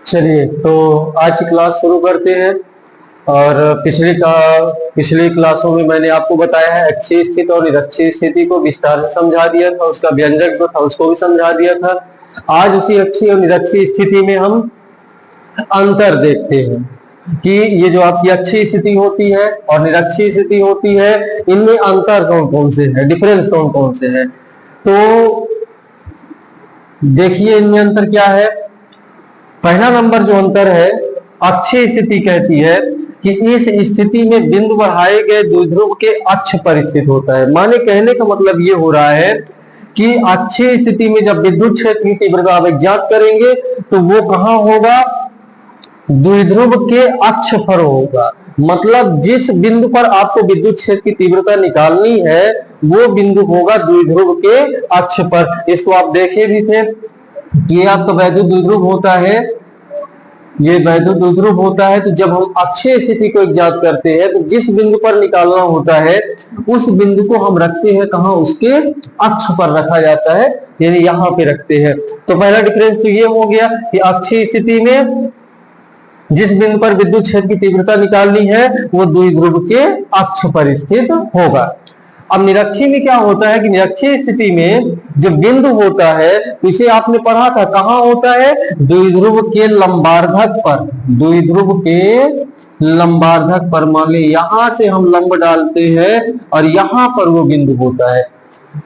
चलिए तो आज की क्लास शुरू करते हैं। और पिछली क्लासों में मैंने आपको बताया है अक्षीय स्थिति और निरक्षीय स्थिति को विस्तार से समझा दिया था, उसका व्यंजक जो था उसको भी समझा दिया था। आज उसी अक्षीय और निरक्षीय स्थिति में हम अंतर देखते हैं कि ये जो आपकी अक्षीय स्थिति होती है और निरक्षीय स्थिति होती है, इनमें अंतर कौन कौन से है, डिफरेंस कौन कौन से है। तो देखिए इनमें अंतर क्या है। पहला नंबर जो अंतर है, अक्षीय स्थिति कहती है कि इस स्थिति में बिंदु बढ़ाए गए द्विध्रुव के अक्ष पर स्थित होता है। माने कहने का मतलब ये हो रहा है कि अक्षीय स्थिति में जब विद्युत क्षेत्र की तीव्रता आप ज्ञात करेंगे तो वो कहां होगा, द्विध्रुव के अक्ष पर होगा। मतलब जिस बिंदु पर आपको विद्युत क्षेत्र की तीव्रता निकालनी है वो बिंदु होगा द्विध्रुव के अक्ष पर। इसको आप देखे भी थे कि ये आपका वैद्युत द्विध्रुव होता है, ये वैद्युत द्विध्रुव होता है। तो जब हम अक्षीय स्थिति को ज्ञात करते हैं तो जिस बिंदु पर निकालना होता है उस बिंदु को हम रखते हैं कहां, उसके अक्ष पर रखा जाता है, यानी यहां पे रखते हैं। तो पहला डिफरेंस तो ये हो गया कि अक्षीय स्थिति में जिस बिंदु पर विद्युत क्षेत्र की तीव्रता निकालनी है वो द्विध्रुव के अक्ष पर स्थित होगा। अब निरक्षीय में क्या होता है कि निरक्षीय स्थिति में जो बिंदु होता है इसे आपने पढ़ा था, कहां होता है, द्विध्रुव के लंबार्धक पर। द्विध्रुव के लंबार्धक पर, मान ली यहां से हम लंब डालते हैं और यहां पर वो बिंदु होता है।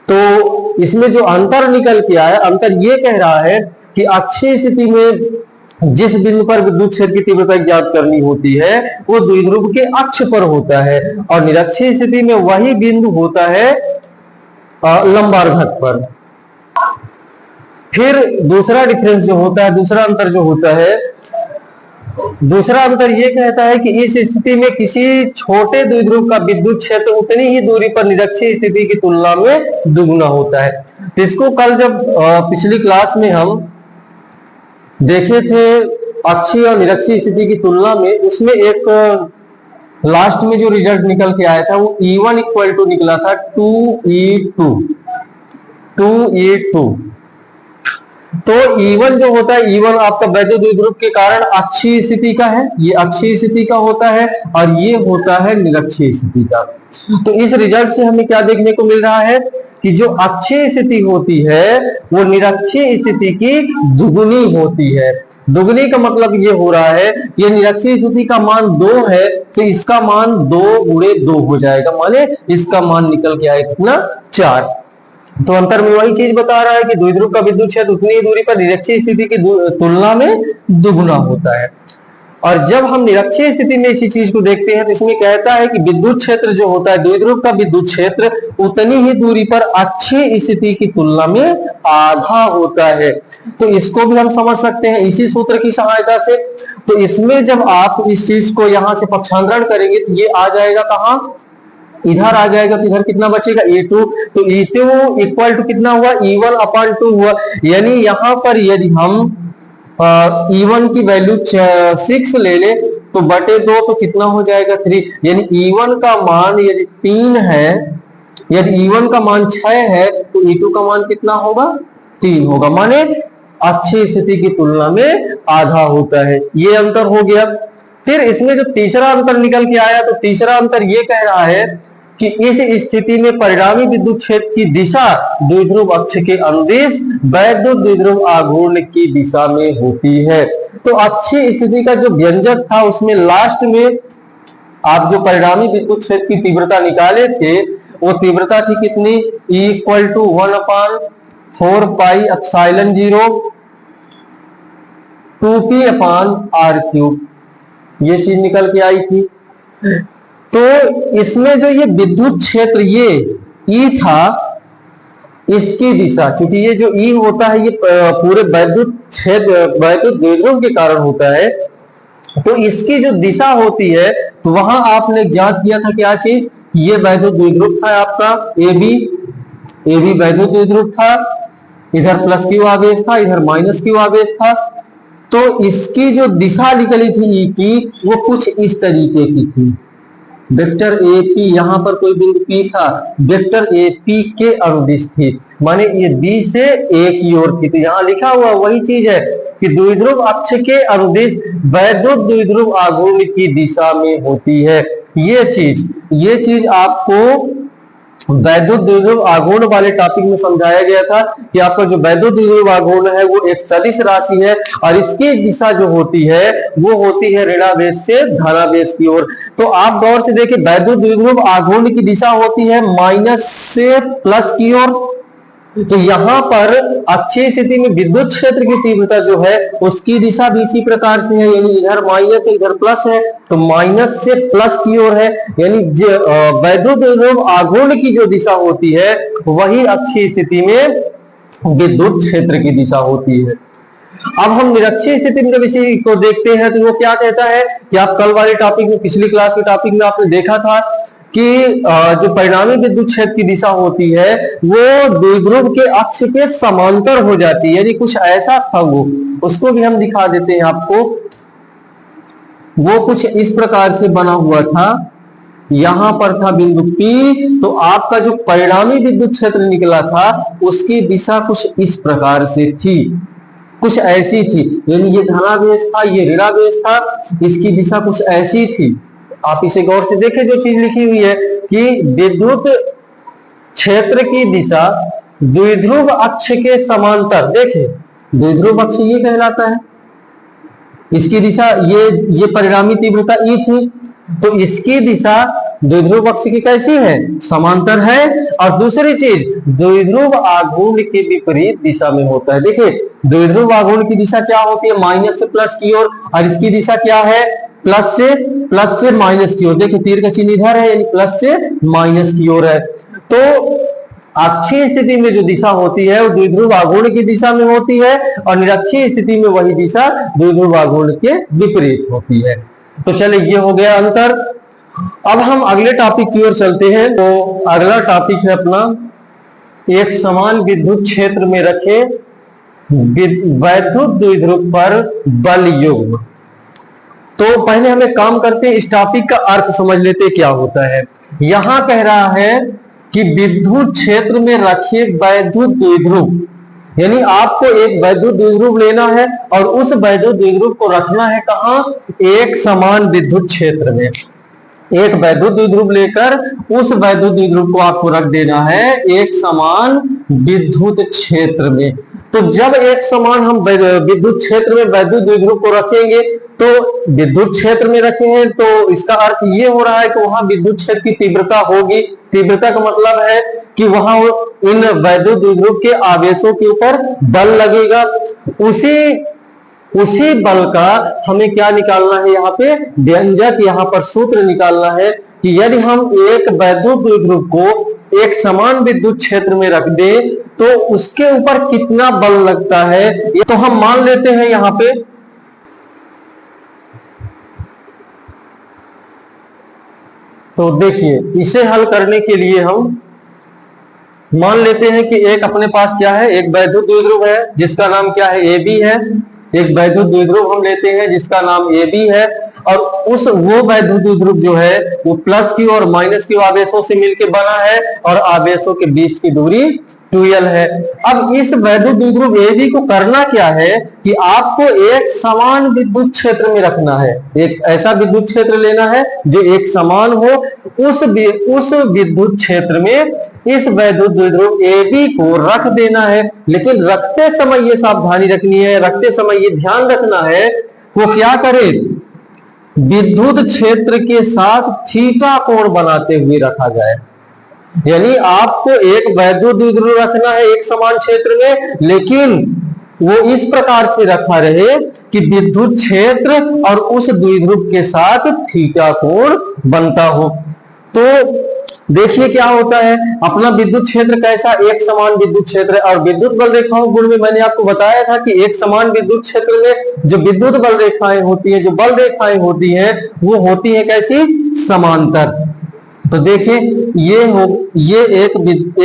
तो इसमें जो अंतर निकल के आया, अंतर ये कह रहा है कि अक्षीय स्थिति में जिस बिंदु पर विद्युत क्षेत्र की तीव्रता ज्ञात करनी होती है वो द्विध्रुव के अक्ष पर होता है, और निरक्षीय स्थिति में वही बिंदु होता है लंबार्धक पर। फिर दूसरा डिफरेंस जो होता है, दूसरा अंतर जो होता है, दूसरा अंतर ये कहता है कि इस स्थिति में किसी छोटे द्विध्रुव का विद्युत क्षेत्र उतनी ही दूरी पर निरक्षीय स्थिति की तुलना में दुगुना होता है। तो इसको कल जब पिछली क्लास में हम देखे थे अक्षीय और निरक्षीय स्थिति की तुलना में, उसमें एक लास्ट में जो रिजल्ट निकल के आया था वो E1 इक्वल टू निकला था 2E2। तो E1 जो होता है, E1 आपका वैद्युत द्विध्रुव के कारण अक्षीय स्थिति का है, ये अक्षीय स्थिति का होता है, और ये होता है निरक्षीय स्थिति का। तो इस रिजल्ट से हमें क्या देखने को मिल रहा है कि जो अक्षीय स्थिति होती है वो निरक्षीय स्थिति की दुगुनी होती है। दुगुनी का मतलब ये हो रहा है, ये निरक्षीय स्थिति का मान 2 है तो इसका मान 2 गुणे 2 हो जाएगा, माने इसका मान निकल के आएगा कितना, 4। तो अंतर में वही चीज बता रहा है कि द्विध्रुव का विद्युत क्षेत्र उतनी ही दूरी पर निरक्षीय स्थिति की तुलना में दुगुना होता है। और जब हम निरक्षीय स्थिति में इसी चीज को देखते हैं तो इसमें कहता है कि विद्युत क्षेत्र जो होता है, द्विध्रुव का विद्युत क्षेत्र उतनी ही दूरी पर अक्षीय स्थिति की तुलना में आधा होता है। तो इसको भी हम समझ सकते हैं इसी सूत्र की सहायता से। तो इसमें जब आप इस चीज को यहां से पक्षांतरण करेंगे तो ये आ जाएगा कहां, इधर आ जाएगा, तो इधर कितना बचेगा, E2। तो E2 इक्वल टू कितना हुआ, E1 अपॉन 2 हुआ। यानी यहां पर यदि हम E1 की वैल्यू 6 ले ले तो बटे 2 तो कितना हो जाएगा, 3। यानी E1 का मान यदि 3 है, यदि E1 का मान 6 है तो E2 का मान कितना होगा, 3 होगा, माने अक्षीय स्थिति की तुलना में आधा होता है। ये अंतर हो गया। फिर इसमें जो तीसरा अंतर निकल के आया, तो तीसरा अंतर ये कह रहा है कि इस स्थिति में परिणामी विद्युत क्षेत्र की दिशा द्विध्रुव अक्ष के अनुदिश वैद्युत द्विध्रुव आघूर्ण की दिशा में होती है। तो अक्षीय स्थिति का जो व्यंजक था उसमें लास्ट में आप जो परिणामी विद्युत क्षेत्र की तीव्रता निकाले थे वो तीव्रता थी कितनी, E equal to 1/4 pi epsilon 0 2p upon r3, ये चीज निकल के आई थी। तो इसमें जो ये विद्युत क्षेत्र ये E था, इसकी दिशा, क्योंकि ये जो E होता है ये पूरे वैद्युत क्षेत्र वैद्युत द्विध्रुव के कारण होता है, तो इसकी जो दिशा होती है तो वहां आपने ज्ञात किया था क्या चीज, ये वैद्युत द्विध्रुव था आपका AB वैद्युत द्विध्रुव था, इधर प्लस क्यू आवेश था, इधर माइनस क्यू आवेश था। तो इसकी जो दिशा निकली थी E की वो कुछ इस तरीके की थी, वेक्टर AP, यहां पर कोई बिंदु P था, वेक्टर AP के अनुदिश थी, माने ये B से A की ओर थी। तो यहां लिखा हुआ वही चीज है कि द्विध्रुव अक्ष के अनुदिश वैद्युत द्विध्रुव आघूर्ण की दिशा में होती है। ये चीज आपको वैद्युत द्विध्रुव आघूर्ण वाले टॉपिक में समझाया गया था कि आपका जो वैद्युत द्विध्रुव आघूर्ण है वो एक सदिश राशि है और इसकी दिशा जो होती है वो होती है ऋणावेश से धनावेश की ओर। तो आप गौर से देखिए, वैद्युत द्विध्रुव आघूर्ण की दिशा होती है माइनस से प्लस की ओर। तो यहां पर अक्षीय स्थिति में विद्युत क्षेत्र की तीव्रता जो है उसकी दिशा भी इसी प्रकार से है, यानी इधर माइनस है इधर प्लस है, तो माइनस से प्लस की ओर है। यानी वैद्युत द्विध्रुव आघूर्ण की जो दिशा होती है वही अक्षीय स्थिति में विद्युत क्षेत्र की दिशा होती है। अब हम निरक्षीय स्थिति में जब इसी को देखते हैं तो वो क्या कहता है कि आप कल वाले टॉपिक में, पिछली क्लास के टॉपिक में आपने देखा था कि जो परिणामी विद्युत क्षेत्र की दिशा होती है वो द्विध्रुव के अक्ष के समांतर हो जाती है, यानी कुछ ऐसा था वो, उसको भी हम दिखा देते हैं आपको। वो कुछ इस प्रकार से बना हुआ था, यहां पर था बिंदु P, तो आपका जो परिणामी विद्युत क्षेत्र निकला था उसकी दिशा कुछ इस प्रकार से थी, कुछ ऐसी थी, यानी ये धनावेश था ये ऋणावेश था, इसकी दिशा कुछ ऐसी थी। आप इसे गौर से देखें, जो चीज लिखी हुई है कि विद्युत क्षेत्र की दिशा द्विध्रुव अक्ष के समांतर, देखें द्विध्रुव अक्ष ये कहलाता है, इसकी दिशा ये परिणामी तीव्रता E थी, तो इसकी दिशा द्विध्रुव अक्ष की कैसी है, समांतर है। और दूसरी चीज द्विध्रुव आघूर्ण के विपरीत दिशा में होता है। देखिए द्विध्रुव आघूर्ण की दिशा क्या होती है, माइनस से प्लस की ओर, और इसकी दिशा क्या है, प्लस से माइनस की ओर। देखिए तीर का चिन्ह इधर है, यानी प्लस से माइनस की ओर है। तो अक्षीय स्थिति में जो दिशा होती है वो द्विध्रुव आघूर्ण की दिशा में होती है और निरक्षीय स्थिति में वही दिशा द्विध्रुव आघूर्ण के विपरीत होती है। तो चलिए ये हो गया अंतर। अब हम अगले टॉपिक की ओर चलते हैं। तो अगला टॉपिक है अपना, एक समान विद्युत क्षेत्र में रखे वैद्युत द्विध्रुव पर बल युग्म। तो पहले हम एक काम करते हैं, इस टॉपिक का अर्थ समझ लेते हैं क्या होता है। यहां कह रहा है कि विद्युत क्षेत्र में रखे वैद्युत द्विध्रुव, यानी आपको एक वैद्युत द्विध्रुव लेना है और उस वैद्युत द्विध्रुव को रखना है कहां, एक समान विद्युत क्षेत्र में। एक वैद्युत द्विध्रुव लेकर उस वैद्युत द्विध्रुव को आपको रख देना है एक समान विद्युत क्षेत्र में। तो जब एक समान हम विद्युत क्षेत्र में वैद्युत द्विध्रुव को रखेंगे, तो विद्युत क्षेत्र में रखे हैं तो इसका अर्थ ये हो रहा है कि वहां विद्युत क्षेत्र की तीव्रता होगी। तीव्रता का मतलब है कि वहां इन वैद्युत द्विध्रुव के आवेशों के ऊपर बल लगेगा। उसी बल का हमें क्या निकालना है, यहाँ पे व्यंजक, यहाँ पर सूत्र निकालना है कि यदि हम एक वैद्युत द्विध्रुव को एक समान विद्युत क्षेत्र में रख दे तो उसके ऊपर कितना बल लगता है। ये तो हम मान लेते हैं यहाँ पे, तो देखिए इसे हल करने के लिए हम मान लेते हैं कि एक अपने पास क्या है, एक वैद्युत द्विध्रुव है जिसका नाम क्या है, AB है। एक वैद्युत द्विध्रुव हम लेते हैं जिसका नाम AB है और वो वैद्युत द्विध्रुव जो है वो प्लस की और माइनस की आवेशों से मिलकर बना है और आवेशों के बीच की दूरी 2L है। अब इस वैद्युत द्विध्रुव AB को करना क्या है कि आपको एक समान विद्युत क्षेत्र में रखना है। एक ऐसा विद्युत क्षेत्र लेना है जो एक समान हो, उस विद्युत क्षेत्र में इस वैद्युत द्विध्रुव AB को रख देना है। लेकिन रखते समय ये सावधानी रखनी है, रखते समय ये ध्यान रखना है वो क्या करे, विद्युत क्षेत्र के साथ थीटा कोण बनाते हुए रखा जाए। यानी आपको एक वैद्युत द्विध्रुव रखना है एक समान क्षेत्र में, लेकिन वो इस प्रकार से रखा रहे कि विद्युत क्षेत्र और उस द्विध्रुव के साथ थीटा कोण बनता हो। तो देखिए क्या होता है, अपना विद्युत क्षेत्र कैसा, एक समान विद्युत क्षेत्र है। और विद्युत बल रेखाओं गुण में मैंने आपको बताया था कि एक समान विद्युत क्षेत्र में जो विद्युत बल रेखाएं होती है, जो बल रेखाएं होती हैं, वो होती है कैसी, समांतर। तो देखिए ये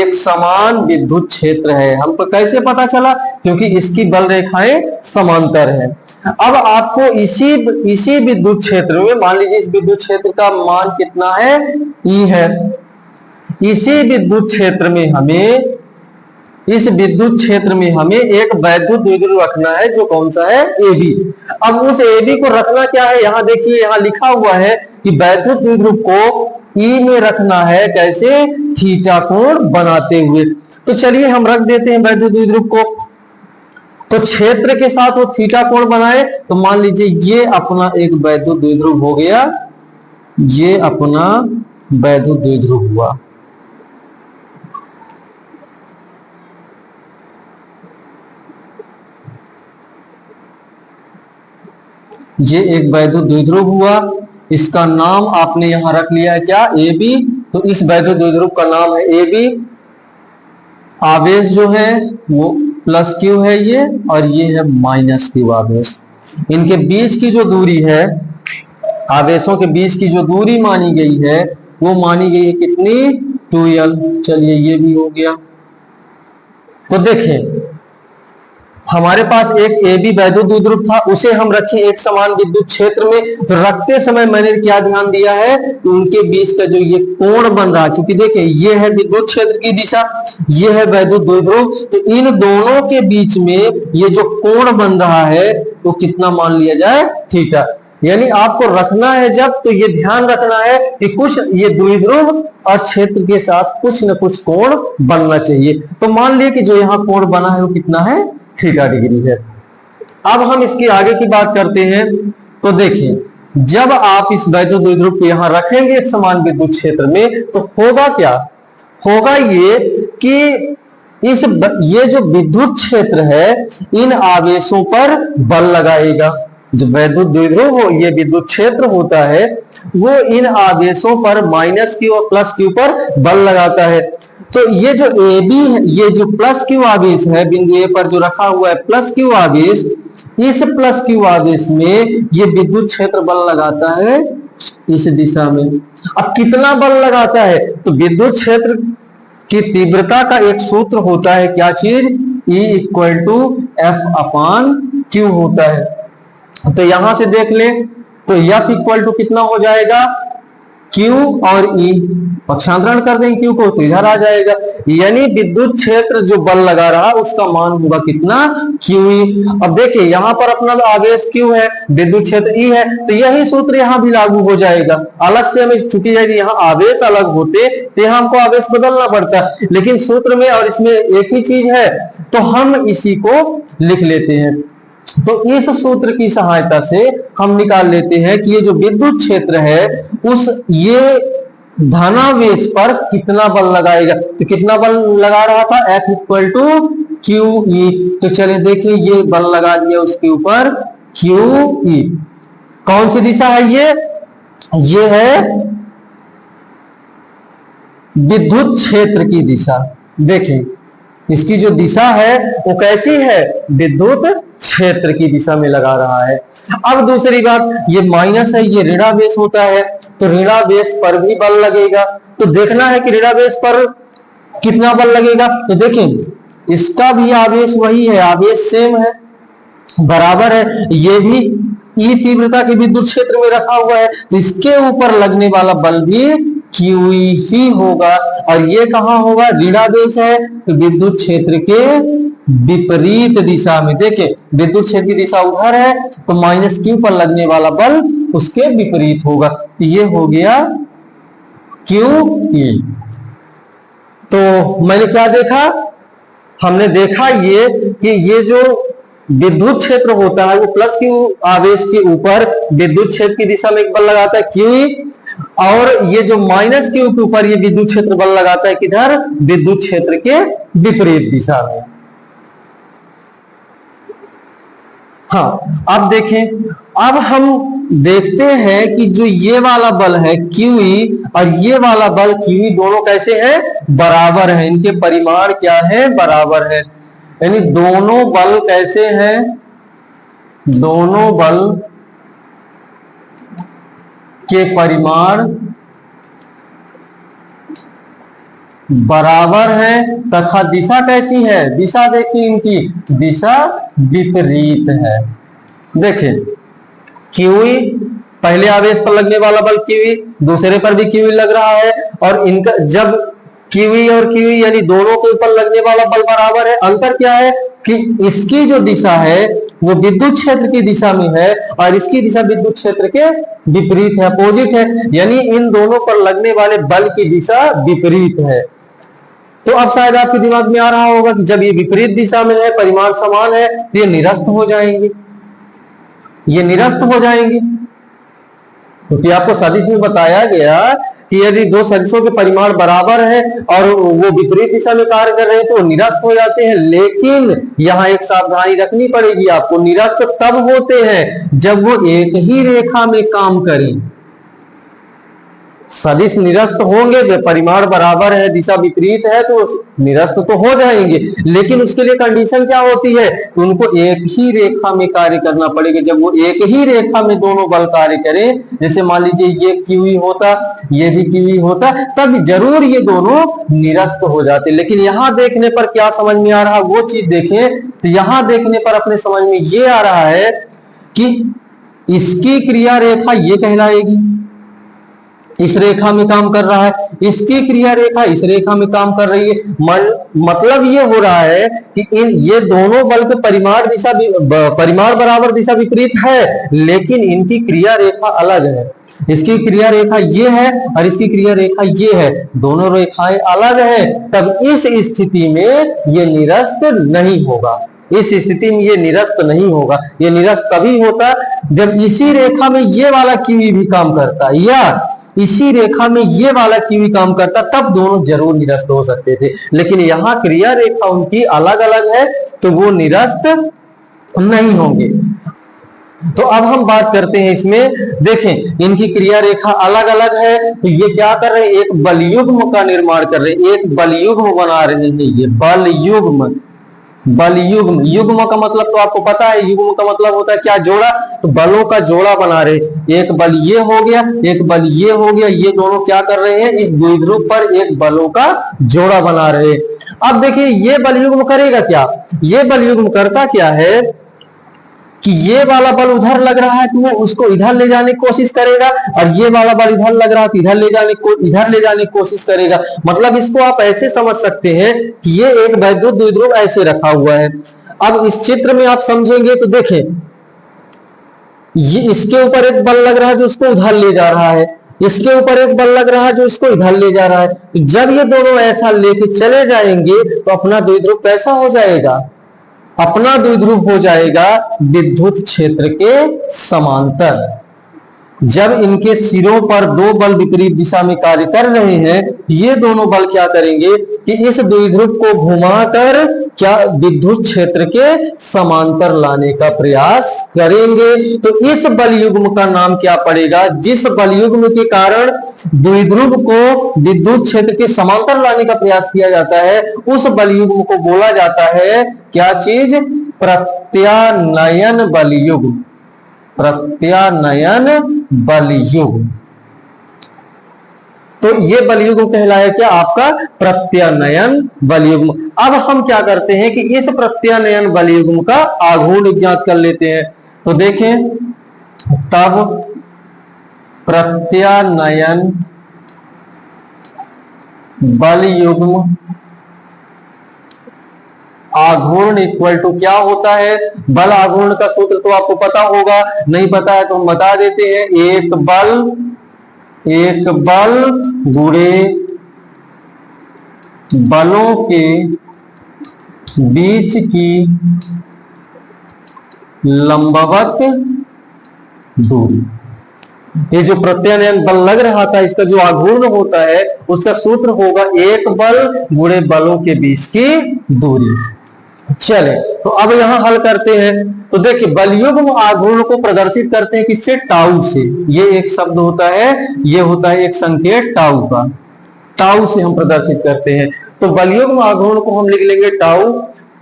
एक समान विद्युत क्षेत्र है। हमको कैसे पता चला, क्योंकि इसकी बल रेखाएं समांतर हैं। अब आपको इसी विद्युत क्षेत्र में, मान लीजिए इस विद्युत क्षेत्र का मान कितना है, E है। इसी विद्युत क्षेत्र में हमें इस विद्युत क्षेत्र में हमें एक वैद्युत द्विध्रुव रखना है, जो कौन सा है, ए बी। अब उस ए बी को रखना क्या है, यहां देखिए, यहां लिखा हुआ है कि वैद्युत द्विध्रुव को ई में रखना है, कैसे, थीटा कोण बनाते हुए। तो चलिए हम रख देते हैं वैद्युत द्विध्रुव को। तो क्षेत्र के साथ वो थीटा कोण बनाए, तो मान लीजिए ये अपना एक वैद्युत द्विध्रुव हो गया, ये अपना वैद्युत द्विध्रुव हुआ। ये एक वैद्युत द्विध्रुव हुआ, इसका नाम आपने यहां रख लिया है क्या, ए बी। तो इस वैद्युत द्विध्रुव का नाम है ए बी। आवेश जो है वो प्लस क्यू है ये, और ये है माइनस क्यू आवेश। इनके बीच की जो दूरी है, आवेशों के बीच की जो दूरी मानी गई है, वो मानी गई है कितनी, 2l। चलिए ये भी हो गया। तो देखें, हमारे पास एक ए बी वैद्युत द्विध्रुव था, उसे हम रखे एक समान विद्युत क्षेत्र में। तो रखते समय मैंने क्या ध्यान दिया है, तो उनके बीच का जो ये कोण बन रहा है, क्योंकि देखिए ये है विद्युत क्षेत्र की दिशा, ये है वैद्युत द्विध्रुव, तो इन दोनों के बीच में ये जो कोण बन रहा है, तो कितना मान लिया जाए, थीटा। यानी आपको रखना है जब, तो ये ध्यान रखना है कि कुछ ये द्विध्रुव और क्षेत्र के साथ कुछ न कुछ कोण बनना चाहिए। तो मान लिया कि जो यहाँ कोण बना है वो कितना है, थीटा डिग्री है। अब हम इसकी आगे की बात करते हैं। तो देखिए, जब आप इस वैद्युत द्विध्रुव को यहां रखेंगे एक समान विद्युत क्षेत्र में, तो होगा क्या, होगा ये कि ये जो विद्युत क्षेत्र है, इन आवेशों पर बल लगाएगा। जो वैद्युत द्विध्रुव हो, ये विद्युत क्षेत्र होता है, वो इन आवेशों पर माइनस क्यू और प्लस क्यू पर बल लगाता है। तो ये जो ए बी है, ये जो प्लस क्यू आवेश है, बिंदु ए पर जो रखा हुआ है प्लस क्यू आवेश, इस प्लस क्यू आवेश में ये विद्युत क्षेत्र बल लगाता है इस दिशा में। अब कितना बल लगाता है, तो विद्युत क्षेत्र की तीव्रता का एक सूत्र होता है, क्या चीज, E = F/Q होता है। तो यहां से देख लें, तो F = कितना हो जाएगा, Q और E, पक्षांतरण कर देंगे Q को, तो इधर आ जाएगा। यानी विद्युत क्षेत्र जो बल लगा रहा, उसका मान होगा कितना, QE। अब देखिए यहां पर अपना आवेश Q है, विद्युत क्षेत्र E है, तो यही सूत्र यहां भी लागू हो जाएगा। अलग से हमें चुकी जाएगी, यहाँ आवेश अलग होते तो यहाँ हमको आवेश बदलना पड़ता, लेकिन सूत्र में और इसमें एक ही चीज है, तो हम इसी को लिख लेते हैं। तो इस सूत्र की सहायता से हम निकाल लेते हैं कि ये जो विद्युत क्षेत्र है, ये धनावेश पर कितना बल लगाएगा। तो कितना बल लगा रहा था, F = QE। तो चलिए देखिए, ये बल लगा दिया उसके ऊपर QE। कौन सी दिशा है ये है विद्युत क्षेत्र की दिशा। देखें, इसकी जो दिशा है वो कैसी है, विद्युत क्षेत्र की दिशा में लगा रहा है। अब दूसरी बात, ये माइनस है, ये ऋणावेश होता है, तो ऋणावेश पर भी बल लगेगा। तो देखना है कि ऋणावेश पर कितना बल लगेगा। तो देखें, इसका भी आवेश वही है, आवेश सेम है, बराबर है, ये भी ई तीव्रता के विद्युत क्षेत्र में रखा हुआ है, तो इसके ऊपर लगने वाला बल भी QE ही होगा। और ये कहां होगा, ऋणावेश है, तो विद्युत क्षेत्र के विपरीत दिशा में। देखिए, विद्युत क्षेत्र की दिशा उधर है, तो माइनस Q पर लगने वाला बल उसके विपरीत होगा। तो ये हो गया QE। तो मैंने क्या देखा, हमने देखा ये कि ये जो विद्युत क्षेत्र होता है, वो प्लस क्यू आवेश के ऊपर विद्युत क्षेत्र की दिशा में एक बल लगाता है QE, और ये जो माइनस क्यू के ऊपर ये विद्युत क्षेत्र बल लगाता है किधर, विद्युत क्षेत्र के विपरीत दिशा में। हाँ, अब देखें, अब हम देखते हैं कि जो ये वाला बल है QE और ये वाला बल QE, दोनों कैसे हैं, बराबर हैं। इनके परिमाण क्या है, बराबर है। यानी दोनों बल कैसे हैं, दोनों बल के परिमाण बराबर है, तथा दिशा कैसी है, दिशा देखिए, इनकी दिशा विपरीत है। देखिए, QE, पहले आवेश पर लगने वाला बल QE, दूसरे पर भी QE लग रहा है, और इनका जब QE और QE यानी दोनों के ऊपर लगने वाला बल बराबर है। अंतर क्या है कि इसकी जो दिशा है वो विद्युत क्षेत्र की दिशा में है और इसकी दिशा विद्युत क्षेत्र के विपरीत है, अपोजिट है, यानी इन दोनों पर लगने वाले बल की दिशा विपरीत है। तो अब शायद आपके दिमाग में आ रहा होगा कि जब ये विपरीत दिशा में है, परिमाण समान है, तो ये निरस्त हो जाएंगे, ये निरस्त हो जाएंगे, क्योंकि आपको सदिश में बताया गया कि यदि दो सदिशों के परिमाण बराबर है और वो विपरीत दिशा में कार्य कर रहे हैं तो वो निरस्त हो जाते हैं। लेकिन यहाँ एक सावधानी रखनी पड़ेगी आपको, निरस्त तब होते हैं जब वो एक ही रेखा में काम करें। सदिश निरस्त होंगे, परिमाण बराबर है, दिशा विपरीत है, तो निरस्त तो हो जाएंगे, लेकिन उसके लिए कंडीशन क्या होती है, उनको एक ही रेखा में कार्य करना पड़ेगा। जब वो एक ही रेखा में दोनों बल कार्य करें, जैसे मान लीजिए ये QE होता, ये भी QE होता, तब जरूर ये दोनों निरस्त हो जाते। लेकिन यहां देखने पर क्या समझ में आ रहा, वो चीज देखें, तो यहां देखने पर अपने समझ में ये आ रहा है कि इसकी क्रिया रेखा ये कहलाएगी, इस रेखा में काम कर रहा है, इसकी क्रिया रेखा इस रेखा में काम कर रही है। मतलब ये हो रहा है कि ये दोनों बल के परिमाण बराबर दिशा विपरीत है, लेकिन इनकी क्रिया रेखा अलग है। इसकी क्रिया रेखा ये है और इसकी क्रिया रेखा ये है, दोनों रेखाएं अलग है। तब इस स्थिति में ये निरस्त नहीं होगा, इस स्थिति में ये निरस्त नहीं होगा। ये निरस्त तभी होता जब इसी रेखा में ये वाला QE भी काम करता या इसी रेखा में ये वाला QE काम करता, तब दोनों जरूर निरस्त हो सकते थे। लेकिन यहां क्रिया रेखा उनकी अलग अलग है, तो वो निरस्त नहीं होंगे। तो अब हम बात करते हैं इसमें, देखें इनकी क्रिया रेखा अलग अलग है, तो ये क्या कर रहे हैं, एक बलयुग्म का निर्माण कर रहे हैं, एक बलयुग्म बना रहे हैं। ये बलयुग्म, बलयुग्म, युग्म का मतलब तो आपको पता है, युग्म का मतलब होता है क्या, जोड़ा। तो बलों का जोड़ा बना रहे, एक बल ये हो गया, एक बल ये हो गया, ये दोनों क्या कर रहे हैं, इस द्विध्रुव पर एक बलों का जोड़ा बना रहे। अब देखिए ये बलयुग्म करेगा क्या, ये बलयुग्म करता क्या है कि ये वाला बल उधर लग रहा है तो वो उसको इधर ले जाने की कोशिश करेगा, और ये वाला बल इधर लग रहा है तो इधर ले जाने की कोशिश करेगा। मतलब इसको आप ऐसे समझ सकते हैं कि ये एक वैद्युत द्विध्रुव ऐसे रखा हुआ है। अब इस चित्र में आप समझेंगे तो देखें, ये इसके ऊपर एक बल लग रहा है जो उसको उधर ले जा रहा है, इसके ऊपर एक बल लग रहा है जो इसको इधर ले जा रहा है। तो जब ये दोनों ऐसा लेके चले जाएंगे तो अपना द्विध्रुव कैसा हो जाएगा, अपना द्विध्रुव हो जाएगा विद्युत क्षेत्र के समांतर। जब इनके सिरों पर दो बल विपरीत दिशा में कार्य कर रहे हैं, ये दोनों बल क्या करेंगे कि इस द्विध्रुव को घुमाकर क्या विद्युत क्षेत्र के समांतर लाने का प्रयास करेंगे। तो इस बलयुग्म का नाम क्या पड़ेगा, जिस बलयुग्म के कारण द्विध्रुव को विद्युत क्षेत्र के समांतर लाने का प्रयास किया जाता है, उस बलयुग्म को बोला जाता है क्या चीज, प्रत्यानयन बलयुग्म, प्रत्यानयन बलयुग्म। तो ये बलयुग्म कहलाया क्या, आपका प्रत्यानयन बलयुग्म। अब हम क्या करते हैं कि इस प्रत्यानयन बलयुग्म का आघूर्ण ज्ञात कर लेते हैं। तो देखें, तब प्रत्यानयन बलयुग्म आघूर्ण इक्वल टू क्या होता है, बल आघूर्ण का सूत्र तो आपको पता होगा, नहीं पता है तो हम बता देते हैं, एक बल गुणे बलों के बीच की लंबवत दूरी। ये जो प्रत्यानयन बल लग रहा था, इसका जो आघूर्ण होता है उसका सूत्र होगा एक बल गुणे बलों के बीच की दूरी। चले तो अब यहां हल करते हैं। तो देखिए बलयुग्म आघूर्ण को प्रदर्शित करते हैं किससे, टाउ से। ये एक शब्द होता है, ये होता है एक संकेत टाउ का, टाउ से हम प्रदर्शित करते हैं। तो बलयुग्म आघूर्ण को हम लिख लेंगे टाउ,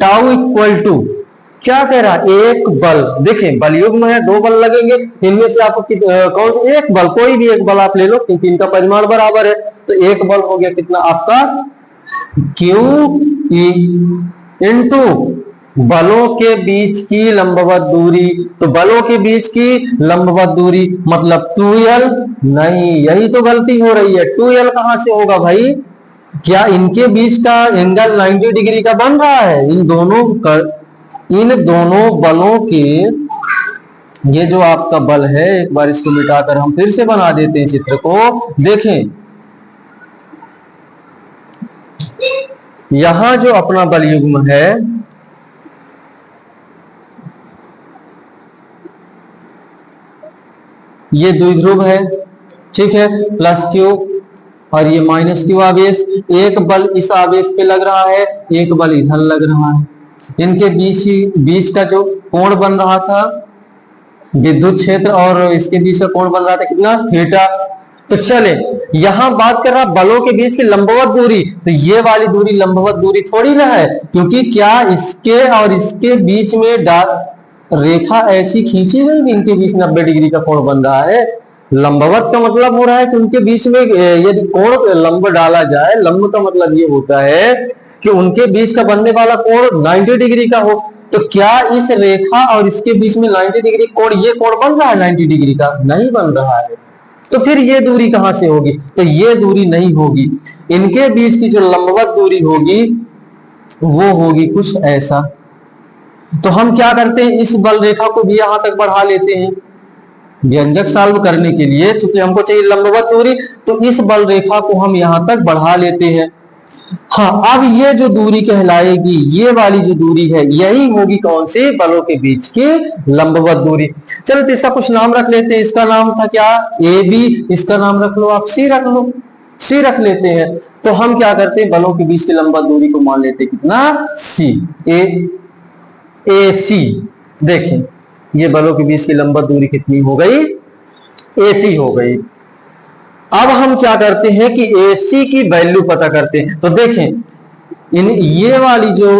टाउ इक्वल टू क्या कह रहा है, एक बल। देखें बलयुग्म है, दो बल लगेंगे, इनमें से आपको कौन सा एक बल, कोई भी एक बल आप ले लो क्योंकि इनका परिमाण बराबर है। तो एक बल हो गया कितना आपका, QE इंटू बलों के बीच की लंबवत दूरी। तो बलों के बीच की लंबवत दूरी मतलब 2L, नहीं यही तो गलती हो रही है, 2L कहां से होगा भाई, क्या इनके बीच का एंगल 90 डिग्री का बन रहा है? इन दोनों बलों के, ये जो आपका बल है, एक बार इसको मिटाकर हम फिर से बना देते हैं चित्र को। देखें, यहां जो अपना बल युग्म है, ये द्विध्रुव है, ठीक है, प्लस क्यू और ये माइनस क्यू आवेश। एक बल इस आवेश पे लग रहा है, एक बल इधर लग रहा है। इनके बीच का जो कोण बन रहा था, विद्युत क्षेत्र और इसके बीच का कोण बन रहा था कितना? थीटा। तो चले, यहां बात कर रहा बलों के बीच की लंबवत दूरी, तो ये वाली दूरी लंबवत दूरी थोड़ी ना है, क्योंकि क्या इसके और इसके बीच में रेखा ऐसी खींची गई, इनके बीच 90 डिग्री का कोण बन रहा है। लंबवत का मतलब हो रहा है कि उनके बीच में यदि कोण लंब डाला जाए, लंब का मतलब ये होता है कि उनके बीच का बनने वाला कोण 90 डिग्री का हो। तो क्या इस रेखा और इसके बीच में 90 डिग्री कोण, ये कोण बन रहा है 90 डिग्री का? नहीं बन रहा है। तो फिर ये दूरी कहां से होगी? तो ये दूरी नहीं होगी। इनके बीच की जो लंबवत दूरी होगी वो होगी कुछ ऐसा। तो हम क्या करते हैं, इस बल रेखा को भी यहां तक बढ़ा लेते हैं व्यंजक सॉल्व करने के लिए। चूंकि हमको चाहिए लंबवत दूरी, तो इस बल रेखा को हम यहां तक बढ़ा लेते हैं। हाँ, अब ये जो दूरी कहलाएगी, ये वाली जो दूरी है, यही होगी कौन सी? बलों के बीच की लंबवत दूरी। चलो, तो इसका कुछ नाम रख लेते हैं। इसका नाम था क्या? A B. इसका नाम रख लो आप, सी रख लो, सी रख लेते हैं। तो हम क्या करते हैं, बलों के बीच की लंबवत दूरी को मान लेते हैं कितना? सी। ए सी। देखें, ये बलों के बीच की लंबवत दूरी कितनी हो गई? AC हो गई। अब हम क्या करते हैं कि AC की वैल्यू पता करते हैं। तो देखें, ये वाली जो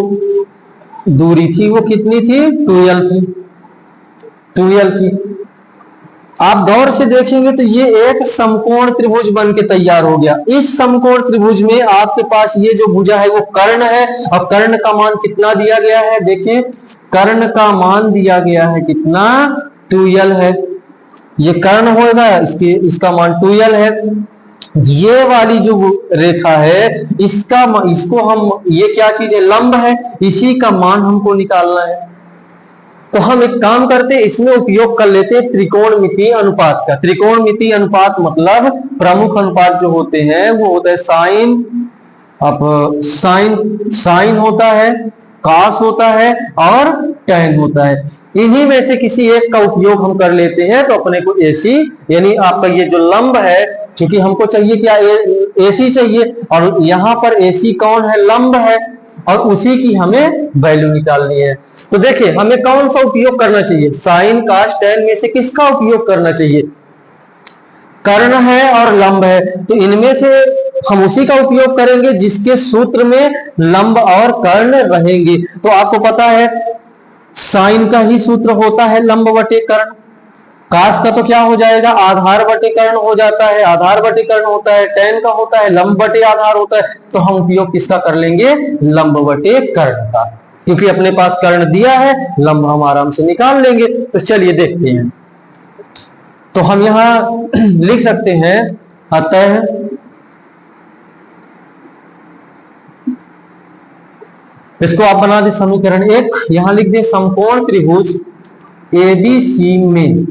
दूरी थी वो कितनी थी? 2L थी, 2L थी। आप गौर से देखेंगे तो ये एक समकोण त्रिभुज बन के तैयार हो गया। इस समकोण त्रिभुज में आपके पास ये जो भुजा है वो कर्ण है, और कर्ण का मान कितना दिया गया है? देखिए, कर्ण का मान दिया गया है कितना? 2L है। ये कर्ण होगा, इसका मान 2L है। ये वाली जो रेखा है, इसको हम, ये क्या चीज है? लंब है। इसी का मान हमको निकालना है। तो हम एक काम करते हैं, इसमें उपयोग कर लेते हैं त्रिकोणमितीय अनुपात का। त्रिकोणमितीय अनुपात मतलब प्रमुख अनुपात जो होते हैं वो होता है साइन, अब साइन होता है, कॉस होता है और टैन होता है। इन्हीं में से किसी एक का उपयोग हम कर लेते हैं। तो अपने को AC, यानी आपका ये जो लंब है, क्योंकि हमको चाहिए क्या? AC चाहिए, और यहां पर AC कौन है? लंब है, और उसी की हमें वैल्यू निकालनी है। तो देखिए, हमें कौन सा उपयोग करना चाहिए? साइन, कॉस, टैन में से किसका उपयोग करना चाहिए? कर्ण है और लंब है, तो इनमें से हम उसी का उपयोग करेंगे जिसके सूत्र में लंब और कर्ण रहेंगे। तो आपको पता है साइन का ही सूत्र होता है लंब बटे कर्ण। काश का तो क्या हो जाएगा? आधार बटे कर्ण हो जाता है, आधार बटे कर्ण होता है। टैन का होता है लंब बटे आधार होता है। तो हम उपयोग किसका कर लेंगे? लंब बटे कर्ण का, क्योंकि अपने पास कर्ण दिया है, लंब हम आराम से निकाल लेंगे। तो चलिए देखते हैं। तो हम यहां लिख सकते हैं, अतः इसको आप बना दे समीकरण 1। यहां लिख दे समकोण त्रिभुज ABC में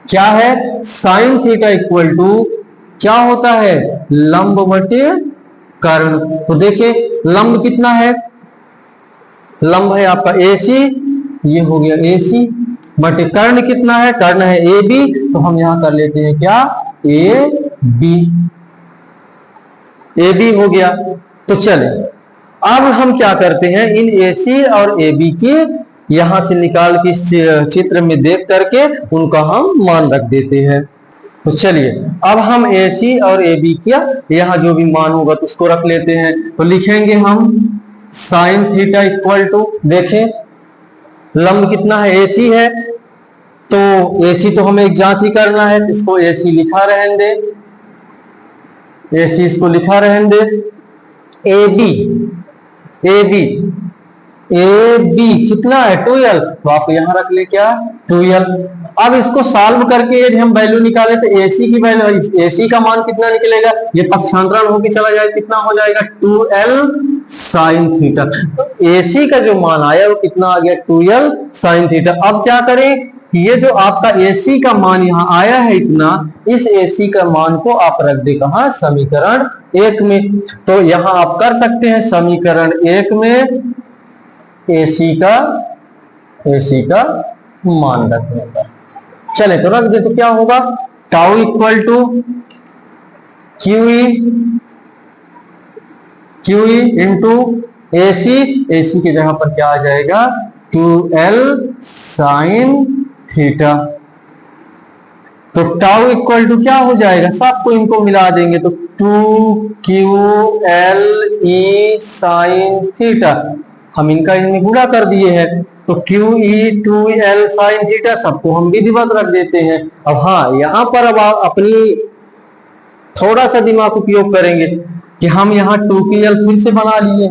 क्या है? साइन थीटा इक्वल टू क्या होता है? लंब बटे कर्ण। तो देखिए, लंब कितना है? लंब है आपका AC, ये हो गया AC, बटे कर्ण कितना है? कर्ण है AB। तो हम यहां कर लेते हैं क्या? AB हो गया। तो चले, अब हम क्या करते हैं, इन AC और AB की यहां से निकाल के चित्र में देख करके उनका हम मान रख देते हैं। तो चलिए, अब हम AC और AB किया, यहां जो भी मान होगा तो उसको रख लेते हैं। तो लिखेंगे हम साइन थीटा इक्वल टू, देखें लंब कितना है? AC है, तो AC तो हमें एक जांच ही करना है, इसको AC लिखा रहने दे, AC इसको लिखा रहने दे। AB ए बी कितना है 12, तो आप यहां रख ले क्या 12। अब इसको सॉल्व करके यदि हम वैल्यू निकाले तो एसी की वैल्यू, एसी का मान कितना निकलेगा, ये पक्षांतरण होके चला जाए, कितना हो जाएगा 2l sin थीटा। एसी का जो मान आया वो कितना आ गया 2l sin थीटा। अब क्या करें, ये जो आपका एसी का मान यहाँ आया है इतना, इस एसी का मान को आप रख दे कहा समीकरण 1 में। तो यहां आप कर सकते हैं समीकरण 1 में एसी का मान रखने का। चले तो रख दे, तो क्या होगा tau equal to Q into AC, AC की जगह पर क्या आ जाएगा 2l sin थीटा। तो टाउ इक्वल टू क्या हो जाएगा, सबको इनको मिला देंगे तो 2qle sin थीटा, हम इनका इनमें गुणा कर दिए हैं तो QE 2l sin थीटा, सबको हम विधिवत रख देते हैं। अब हाँ, यहां पर अब आप अपनी थोड़ा सा दिमाग उपयोग करेंगे कि हम यहाँ 2ql फिर से बना लिए,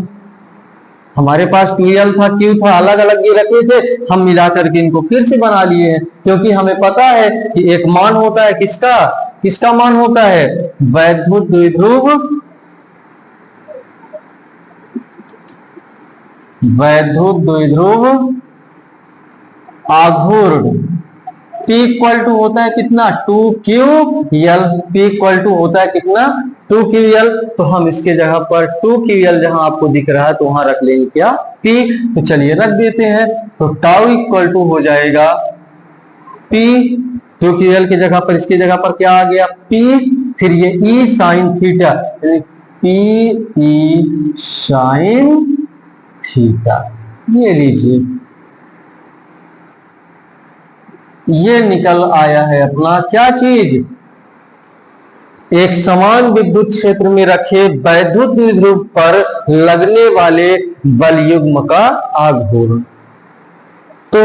हमारे पास 2l था, q था, अलग अलग ये रखे थे, हम मिला करके इनको फिर से बना लिए हैं, क्योंकि हमें पता है कि एक मान होता है किसका मान होता है वैद्युत द्विध्रुव आघूर्ण, P इक्वल टू होता है कितना 2ql, P इक्वल टू होता है कितना 2ql। तो हम इसके जगह पर 2ql जहां आपको दिख रहा है तो वहां रख लेंगे क्या P। तो चलिए रख देते हैं, तो टाउ इक्वल टू हो जाएगा P, 2ql की जगह पर इसकी जगह पर क्या आ गया P, फिर ये E sin theta, P E sin theta, ये लीजिए ये निकल आया है अपना क्या चीज, एक समान विद्युत क्षेत्र में रखे वैद्युत द्विध्रुव पर लगने वाले बल युग्म का आघूर्ण। तो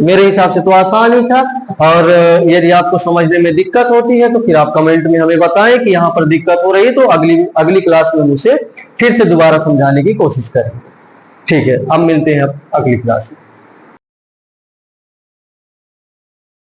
मेरे हिसाब से तो आसान ही था, और यदि आपको समझने में दिक्कत होती है तो फिर आप कमेंट में हमें बताएं कि यहां पर दिक्कत हो रही है, तो अगली क्लास में मुझे फिर से दोबारा समझाने की कोशिश करें। ठीक है, अब मिलते हैं अगली क्लास में।